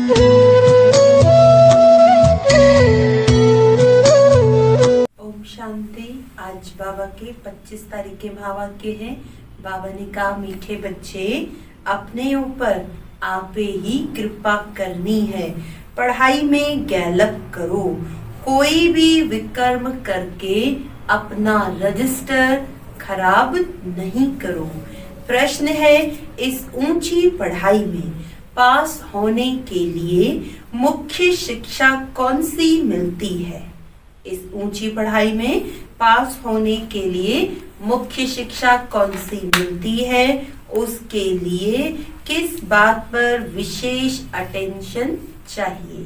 ओम शांति। आज बाबा के 25 तारीख के महावाक्य हैं। बाबा ने कहा, मीठे बच्चे, अपने ऊपर आपे ही कृपा करनी है। पढ़ाई में गैलप करो, कोई भी विकर्म करके अपना रजिस्टर खराब नहीं करो। प्रश्न है, इस ऊंची पढ़ाई में पास होने के लिए मुख्य शिक्षा कौन सी मिलती है? इस ऊंची पढ़ाई में पास होने के लिए मुख्य शिक्षा कौन सी मिलती है? उसके लिए किस बात पर विशेष अटेंशन चाहिए?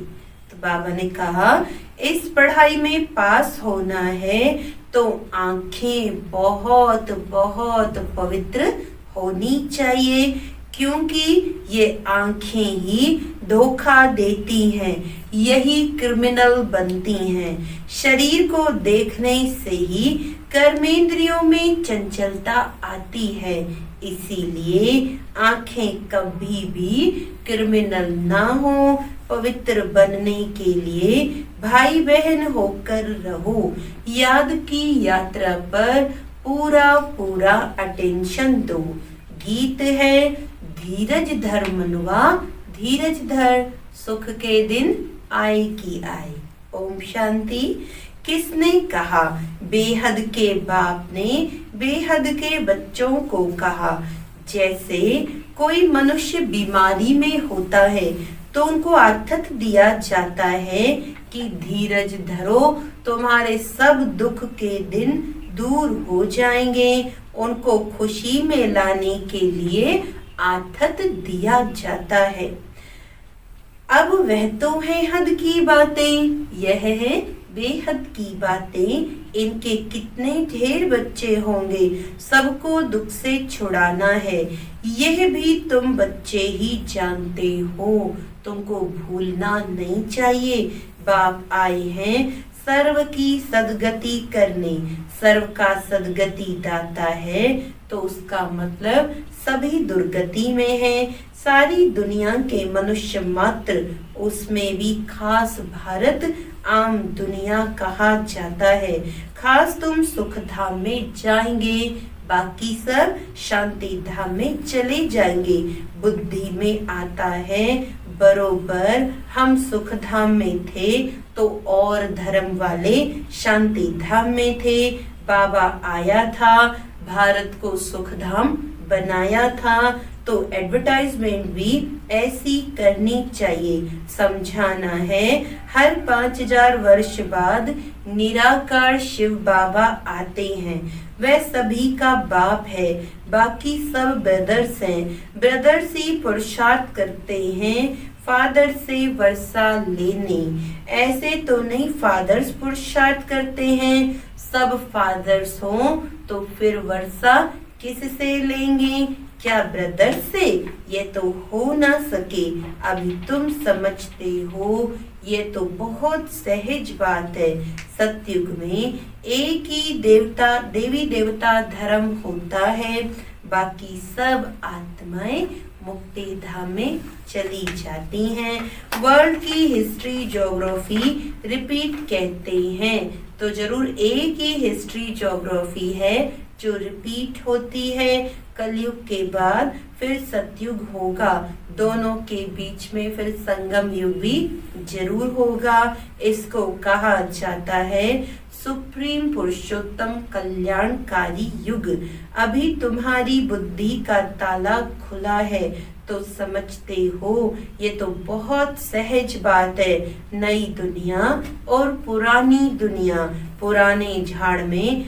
तो बाबा ने कहा, इस पढ़ाई में पास होना है तो आंखें बहुत बहुत पवित्र होनी चाहिए, क्योंकि ये आंखें ही धोखा देती हैं, यही क्रिमिनल बनती हैं। शरीर को देखने से ही कर्मेंद्रियों में चंचलता आती है, इसीलिए आंखें कभी भी क्रिमिनल ना हो। पवित्र बनने के लिए भाई बहन होकर रहो। याद की यात्रा पर पूरा पूरा अटेंशन दो। गीत है, धीरज धर मनुआ, धीरज धर, सुख के दिन आए की आए। ओम शांति। किसने कहा? बेहद के बाप ने बेहद के बच्चों को कहा। जैसे कोई मनुष्य बीमारी में होता है तो उनको आथत दिया जाता है कि धीरज धरो, तुम्हारे सब दुख के दिन दूर हो जाएंगे। उनको खुशी में लाने के लिए आथत दिया जाता है। अब वह तो है हद की बातें, यह है बेहद की बातें। इनके कितने ढेर बच्चे होंगे, सबको दुख से छुड़ाना है, यह भी तुम बच्चे ही जानते हो। तुमको भूलना नहीं चाहिए, बाप आए हैं सर्व की सदगति करने। सर्व का सदगति दाता है तो उसका मतलब सभी दुर्गति में है। सारी दुनिया के मनुष्य मात्र, उसमें भी खास भारत आम दुनिया कहा जाता है। खास तुम सुख धाम में जाएंगे, बाकी सब शांति धाम में चले जाएंगे। बुद्धि में आता है, बरोबर हम सुख धाम में थे तो और धर्म वाले शांति धाम में थे। बाबा आया था, भारत को सुख धाम बनाया था, तो एडवर्टाइजमेंट भी ऐसी करनी चाहिए। समझाना है, हर 5000 वर्ष बाद निराकार शिव बाबा आते हैं। वह सभी का बाप है, बाकी सब ब्रदर्स हैं। ब्रदर्स ही पुरुषार्थ करते हैं फादर से वर्षा लेने। ऐसे तो नहीं फादर्स पुरुषार्थ करते हैं। सब फादर्स हों तो फिर वर्षा किससे लेंगे? क्या ब्रदर से? ये तो हो ना सके। अभी तुम समझते हो, ये तो बहुत सहज बात है। सतयुग में एक ही देवता देवी देवता धर्म होता है, बाकी सब आत्माएं मुक्ति धाम में चली जाती हैं। वर्ल्ड की हिस्ट्री ज्योग्राफी रिपीट कहते हैं, तो जरूर एक ही हिस्ट्री ज्योग्राफी है जो रिपीट होती है। कलयुग के बाद फिर सतयुग होगा, दोनों के बीच में फिर संगम युग भी जरूर होगा। इसको कहा जाता है सुप्रीम पुरुषोत्तम कल्याणकारी युग। अभी तुम्हारी बुद्धि का ताला खुला है तो समझते हो, ये तो बहुत सहज बात है। नई दुनिया और पुरानी दुनिया। पुराने झाड़ में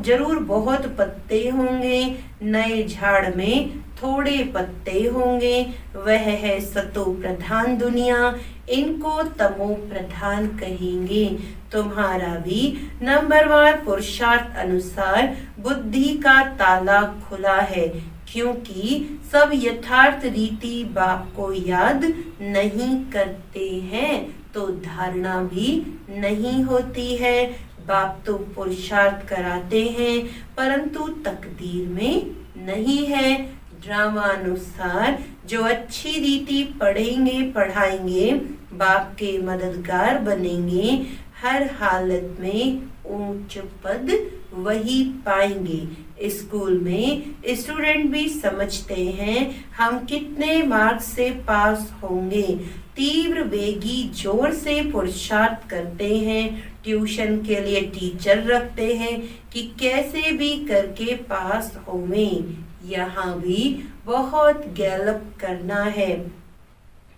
जरूर बहुत पत्ते होंगे, नए झाड़ में थोड़े पत्ते होंगे। वह है सतो प्रधान दुनिया, इनको तमो प्रधान कहेंगे। तुम्हारा भी नंबरवार पुरुषार्थ अनुसार बुद्धि का ताला खुला है, क्योंकि सब यथार्थ रीति बाप को याद नहीं करते हैं तो धारणा भी नहीं होती है। बाप तो पुरुषार्थ कराते हैं परंतु तकदीर में नहीं है। ड्रामानुसार जो अच्छी रीति पढ़ेंगे पढ़ाएंगे, बाप के मददगार बनेंगे, हर हालत में ऊंच पद वही पाएंगे। स्कूल में स्टूडेंट भी समझते हैं हम कितने मार्क्स से पास होंगे, तीव्र वेगी जोर से पुरुषार्थ करते हैं, ट्यूशन के लिए टीचर रखते हैं कि कैसे भी करके पास होवें। यहाँ भी बहुत गैलप करना है,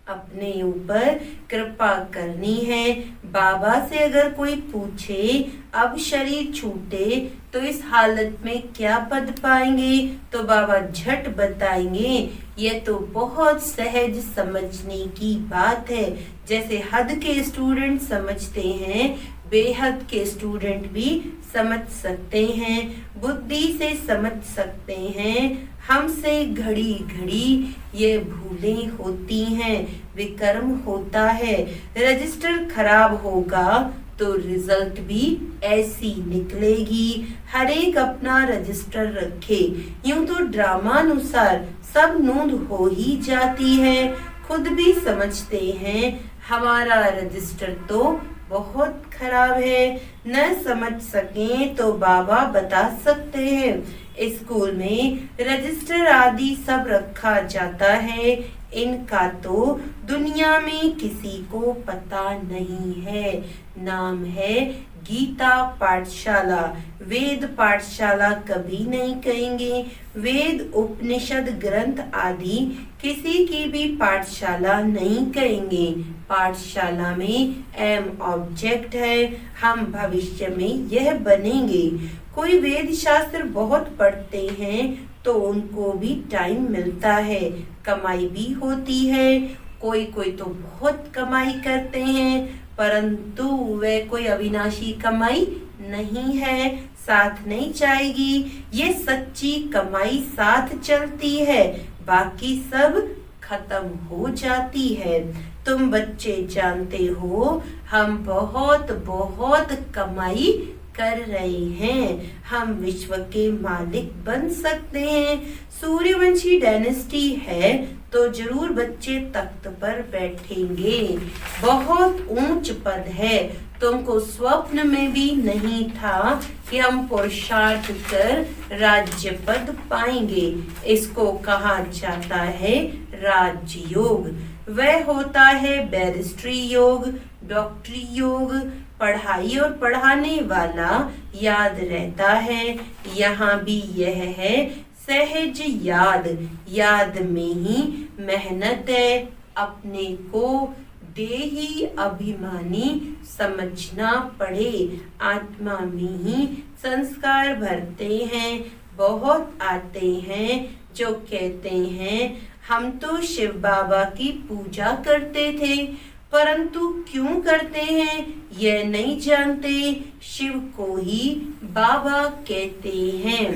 अपने ऊपर कृपा करनी है। बाबा से अगर कोई पूछे अब शरीर छूटे तो इस हालत में क्या पद पाएंगे, तो बाबा झट बताएंगे ये तो बहुत सहज समझने की बात है। जैसे हद के स्टूडेंट समझते हैं, बेहद के स्टूडेंट भी समझ सकते हैं, बुद्धि से समझ सकते हैं। हमसे घड़ी घड़ी ये भूलें होती हैं, विकर्म होता है। रजिस्टर खराब होगा तो रिजल्ट भी ऐसी निकलेगी। हर एक अपना रजिस्टर रखे, यूं तो ड्रामानुसार सब नोंद हो ही जाती है। खुद भी समझते हैं हमारा रजिस्टर तो बहुत खराब है, न समझ सकें तो बाबा बता सकते हैं। स्कूल में रजिस्टर आदि सब रखा जाता है, इनका तो दुनिया में किसी को पता नहीं है। नाम है गीता पाठशाला, वेद पाठशाला कभी नहीं कहेंगे। वेद उपनिषद ग्रंथ आदि किसी की भी पाठशाला नहीं कहेंगे। पाठशाला में एम ऑब्जेक्ट है, हम भविष्य में यह बनेंगे। कोई वेद शास्त्र बहुत पढ़ते हैं तो उनको भी टाइम मिलता है, कमाई भी होती है। कोई कोई तो बहुत कमाई करते हैं, परंतु वह कोई अविनाशी कमाई नहीं है, साथ नहीं जाएगी। ये सच्ची कमाई साथ चलती है, बाकी सब खत्म हो जाती है। तुम बच्चे जानते हो हम बहुत बहुत कमाई कर रहे हैं, हम विश्व के मालिक बन सकते हैं। सूर्यवंशी डायनेस्टी है तो जरूर बच्चे तख्त पर बैठेंगे, बहुत ऊंच पद है। तुमको स्वप्न में भी नहीं था कि हम पुरुषार्थ कर राज्य पद पाएंगे। इसको कहा जाता है राजयोग। वह होता है बैरिस्ट्री योग, डॉक्टरी योग। पढ़ाई और पढ़ाने वाला याद रहता है। यहाँ भी यह है सहज याद, याद में ही मेहनत है। अपने को देही अभिमानी समझना पड़े, आत्मा में ही संस्कार भरते हैं। बहुत आते हैं जो कहते हैं हम तो शिव बाबा की पूजा करते थे, परंतु क्यों करते हैं यह नहीं जानते। शिव को ही बाबा कहते हैं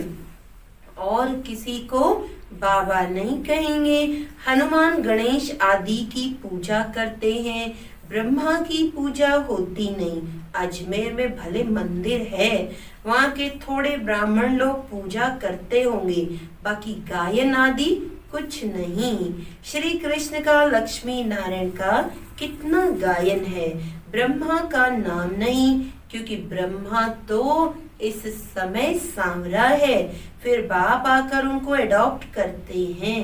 और किसी को बाबा नहीं कहेंगे। हनुमान गणेश आदि की पूजा करते हैं, ब्रह्मा की पूजा होती नहीं। अजमेर में भले मंदिर है, वहाँ के थोड़े ब्राह्मण लोग पूजा करते होंगे, बाकी गायन आदि कुछ नहीं। श्री कृष्ण का, लक्ष्मी नारायण का कितना गायन है, ब्रह्मा का नाम नहीं, क्योंकि ब्रह्मा तो इस समय सांवरा है, फिर बाप आकर उनको एडॉप्ट करते हैं।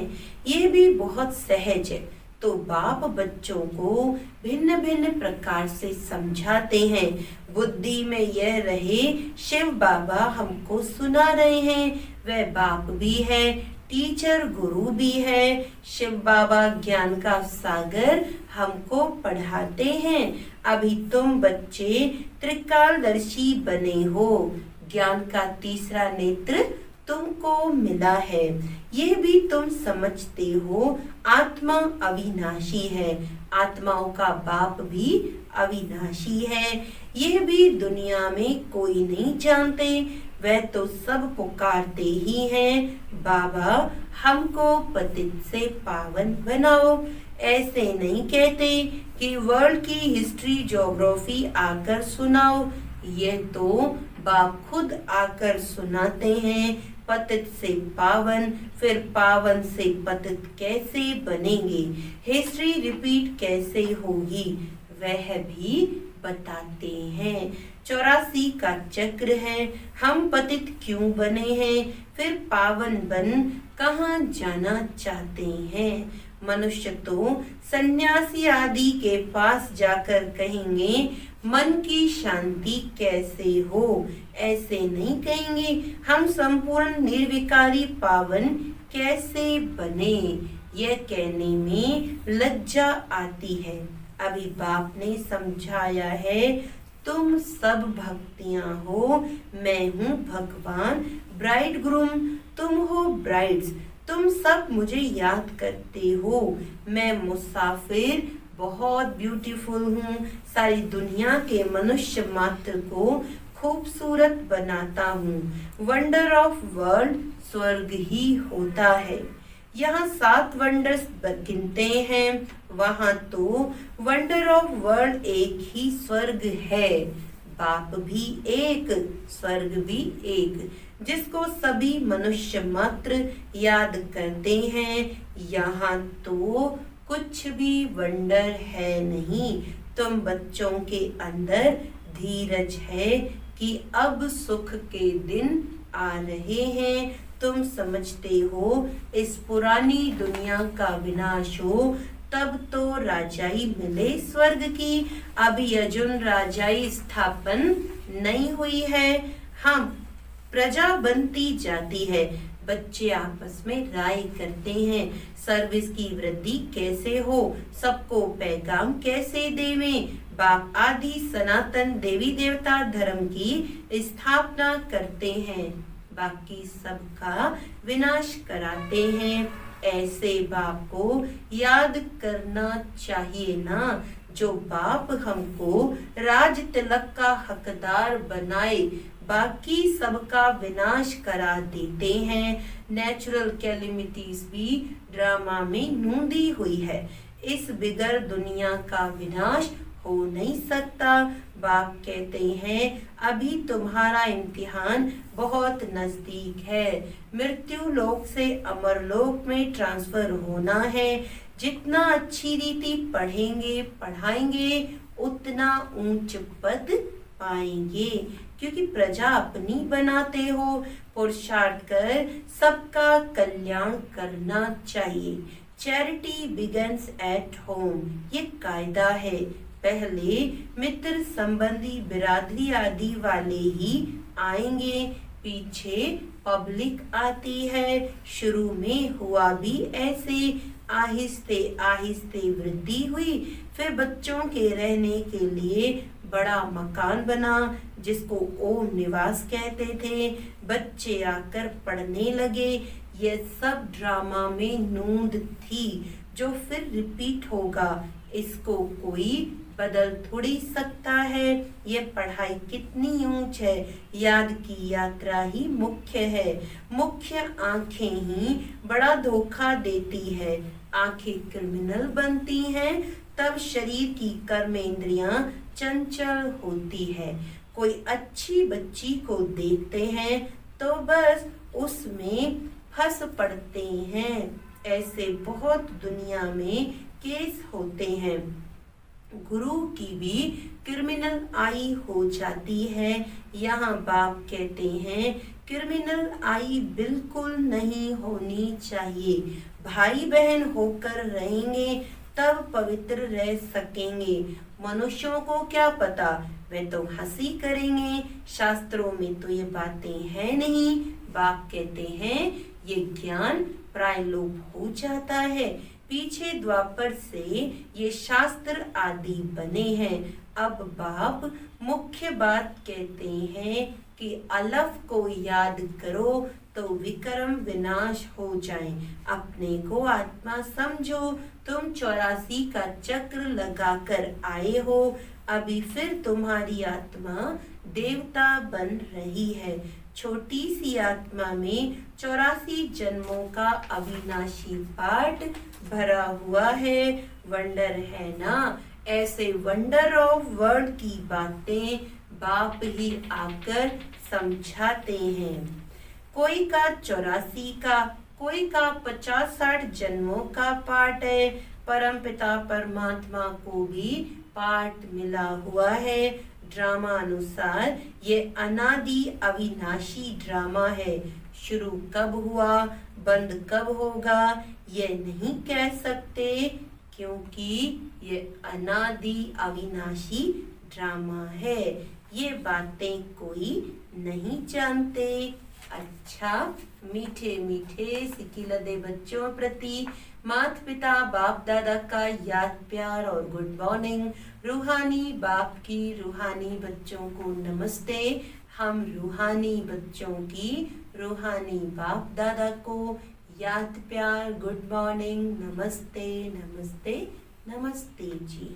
ये भी बहुत सहज है। तो बाप बच्चों को भिन्न भिन्न प्रकार से समझाते हैं। बुद्धि में यह रहे शिव बाबा हमको सुना रहे हैं, वह बाप भी है, टीचर गुरु भी है। शिव बाबा ज्ञान का सागर हमको पढ़ाते हैं। अभी तुम बच्चे त्रिकालदर्शी बने हो, ज्ञान का तीसरा नेत्र तुमको मिला है। ये भी तुम समझते हो आत्मा अविनाशी है, आत्माओं का बाप भी अविनाशी है। ये भी दुनिया में कोई नहीं जानते, वह तो सब पुकारते ही हैं, बाबा हमको पतित से पावन बनाओ। ऐसे नहीं कहते कि वर्ल्ड की हिस्ट्री ज्योग्राफी आकर सुनाओ, ये तो बाप खुद आकर सुनाते हैं। पतित से पावन, फिर पावन से पतित कैसे बनेंगे, हिस्ट्री रिपीट कैसे होगी, वह भी बताते हैं। 84 का चक्र है, हम पतित क्यों बने हैं, फिर पावन बन कहाँ जाना चाहते हैं। मनुष्य तो सन्यासी आदि के पास जाकर कहेंगे मन की शांति कैसे हो, ऐसे नहीं कहेंगे हम संपूर्ण निर्विकारी पावन कैसे बने। यह कहने में लज्जा आती है। अभी बाप ने समझाया है, तुम सब भक्तियां हो, मैं हूँ भगवान ब्राइड ग्रूम, तुम हो ब्राइड्स, तुम सब मुझे याद करते हो, मैं मुसाफिर बहुत ब्यूटीफुल हूँ, सारी दुनिया के मनुष्य मात्र को खूबसूरत बनाता हूँ। वंडर ऑफ वर्ल्ड स्वर्ग ही होता है। यहाँ 7 वंडर्स गिनते हैं, वहाँ तो वंडर ऑफ वर्ल्ड एक ही स्वर्ग है। बाप भी एक, स्वर्ग भी एक, जिसको सभी मनुष्य मात्र याद करते हैं। यहाँ तो कुछ भी वंडर है नहीं। तुम बच्चों के अंदर धीरज है कि अब सुख के दिन आ रहे हैं। तुम समझते हो इस पुरानी दुनिया का विनाश हो, तब तो राजाई मिले स्वर्ग की। अभी अर्जुन राजाई स्थापन नहीं हुई है, हाँ प्रजा बनती जाती है। बच्चे आपस में राय करते हैं, सर्विस की वृद्धि कैसे हो, सबको पैगाम कैसे देवें। बाप आदि सनातन देवी देवता धर्म की स्थापना करते हैं, बाकी सबका विनाश कराते हैं। ऐसे बाप को याद करना चाहिए ना, जो बाप हमको राज तिलक का हकदार बनाए, बाकी सबका विनाश करा देते हैं। नेचुरल कैलेमिटीज भी ड्रामा में नूंदी हुई है। इस बिगर दुनिया का विनाश हो नहीं सकता। बाप कहते हैं अभी तुम्हारा इम्तिहान बहुत नजदीक है। मृत्यु लोक से अमर लोक में ट्रांसफर होना है। जितना अच्छी रीति पढ़ेंगे पढ़ाएंगे उतना ऊंच पद पाएंगे, क्योंकि प्रजा अपनी बनाते हो। पुरुषार्थ कर सबका कल्याण करना चाहिए। चैरिटी बिगन्स एट होम, ये कायदा है। पहले मित्र संबंधी बिरादरी आदि वाले ही आएंगे, पीछे पब्लिक आती है। शुरू में हुआ भी ऐसे, आहिस्ते आहिस्ते वृद्धि हुई। फिर बच्चों के रहने के लिए बड़ा मकान बना, जिसको ओम निवास कहते थे। बच्चे आकर पढ़ने लगे। ये सब ड्रामा में नूंद थी, जो फिर रिपीट होगा। इसको कोई बदल थोड़ी सकता है। ये पढ़ाई कितनी ऊंच है, याद की यात्रा ही मुख्य है। मुख्य आंखें ही बड़ा धोखा देती है। आंखें क्रिमिनल बनती हैं, तब शरीर की कर्मेंद्रियां चंचल होती है। कोई अच्छी बच्ची को देखते हैं तो बस उसमें फंस पड़ते हैं। ऐसे बहुत दुनिया में केस होते हैं। गुरु की भी क्रिमिनल आई हो जाती है। यहाँ बाप कहते हैं क्रिमिनल आई बिल्कुल नहीं होनी चाहिए। भाई बहन होकर रहेंगे तब पवित्र रह सकेंगे। मनुष्यों को क्या पता, वे तो हंसी करेंगे। शास्त्रों में तो ये बातें हैं नहीं। बाप कहते हैं ये ज्ञान प्रायलोप हो जाता है। पीछे द्वापर से ये शास्त्र आदि बने हैं। अब बाप मुख्य बात कहते हैं कि अलफ को याद करो तो विक्रम विनाश हो जाए। अपने को आत्मा समझो। तुम 84 का चक्र लगाकर आए हो। अभी फिर तुम्हारी आत्मा देवता बन रही है। छोटी सी आत्मा में 84 जन्मों का अविनाशी पाठ भरा हुआ है। वंडर है ना। ऐसे वंडर ऑफ वर्ड की बातें बाप ही आकर समझाते हैं। कोई का 84 का, कोई का 50-60 जन्मों का पाठ है। परमपिता परमात्मा को भी पाठ मिला हुआ है। ड्रामा अनुसार ये अनादि अविनाशी ड्रामा है। शुरू कब हुआ, बंद कब होगा, ये नहीं कह सकते, क्योंकि ये अनादि अविनाशी ड्रामा है। ये बातें कोई नहीं जानते। अच्छा, मीठे मीठे सिकिलदे बच्चों प्रति माता पिता बाप दादा का याद प्यार और गुड मॉर्निंग। रूहानी बाप की रूहानी बच्चों को नमस्ते। हम रूहानी बच्चों की रूहानी बाप दादा को याद प्यार गुड मॉर्निंग, नमस्ते नमस्ते नमस्ते जी।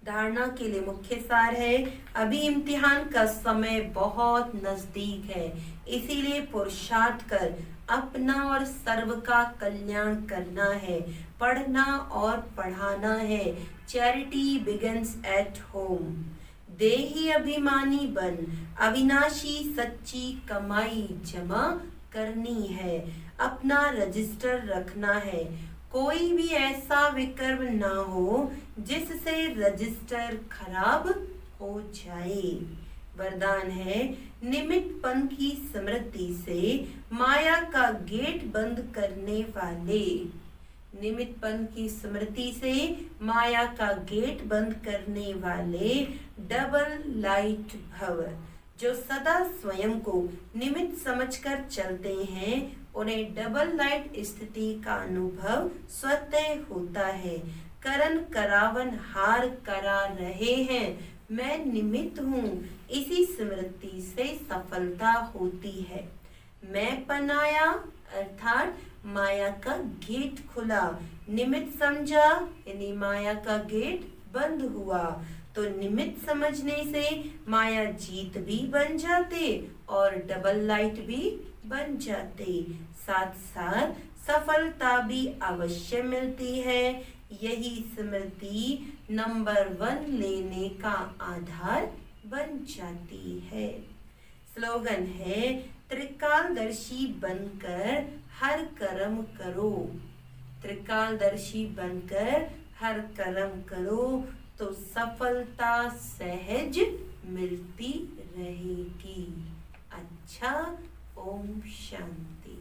धारणा के लिए मुख्य सार है, अभी इम्तिहान का समय बहुत नजदीक है, इसीलिए पुरुषार्थ कर अपना और सर्व का कल्याण करना है। पढ़ना और पढ़ाना है। Charity begins at home. देही अभिमानी बन अविनाशी सच्ची कमाई जमा करनी है। अपना रजिस्टर रखना है। कोई भी ऐसा विकर्म ना हो जिससे रजिस्टर खराब हो जाए। वरदान है, निमित्तपन की स्मृति से माया का गेट बंद करने वाले। निमित्तपन की स्मृति से माया का गेट बंद करने वाले डबल लाइट भव। जो सदा स्वयं को निमित्त समझकर चलते हैं, उन्हें डबल लाइट स्थिति का अनुभव स्वतः होता है। करण करावन हार करा रहे हैं, मैं निमित्त हूँ, इसी स्मृति से सफलता होती है। मैं पनाया अर्थात माया का गेट खुला, निमित्त समझा यानी माया का गेट बंद हुआ। तो निमित्त समझने से माया जीत भी बन जाते और डबल लाइट भी बन जाते। साथ साथ सफलता भी अवश्य मिलती है। यही स्मृति नंबर 1 लेने का आधार बन जाती है। स्लोगन है, त्रिकालदर्शी बनकर हर कर्म करो। त्रिकालदर्शी बनकर हर कर्म करो तो सफलता सहज मिलती रहेगी। अच्छा, ओम शांति।